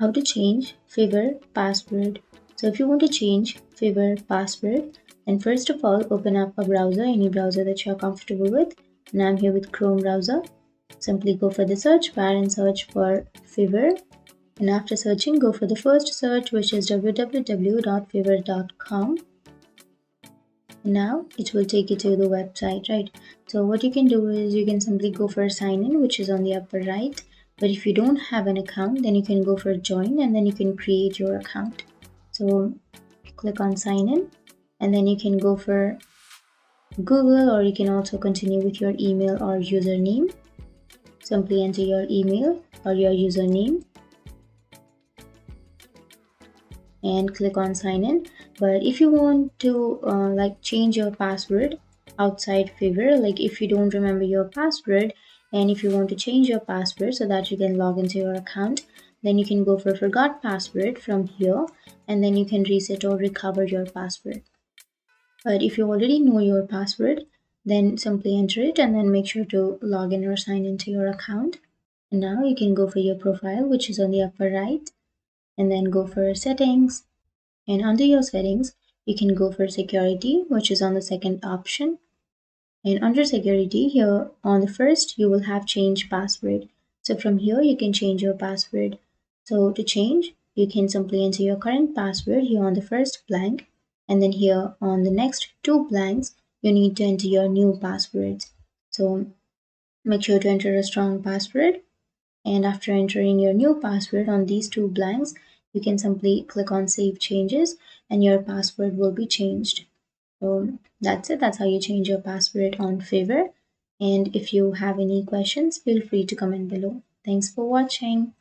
How to change Fiverr password. So if you want to change Fiverr password, then first of all open up a browser, any browser that you're comfortable with. And I'm here with Chrome browser. Simply go for the search bar and search for Fiverr. And after searching, go for the first search, which is www.fiverr.com. Now it will take you to the website, right? So what you can do is you can simply go for sign in, which is on the upper right. But if you don't have an account, then you can go for join and then you can create your account. So click on sign in and then you can go for Google, or you can also continue with your email or username. Simply enter your email or your username and click on sign in. But if you want to like change your password outside Fiverr, like if you don't remember your password and if you want to change your password so that you can log into your account, then you can go for forgot password from here and then you can reset or recover your password. But if you already know your password, then simply enter it and then make sure to log in or sign into your account. And now you can go for your profile, which is on the upper right, and then go for settings. And under your settings, you can go for security, which is on the second option. And under security, here on the first, you will have change password. So from here, you can change your password. So to change, you can simply enter your current password here on the first blank. And then here on the next two blanks, you need to enter your new passwords. So make sure to enter a strong password. And after entering your new password on these two blanks, you can simply click on Save Changes and your password will be changed. So that's it. That's how you change your password on Fiverr. And if you have any questions, feel free to comment below. Thanks for watching.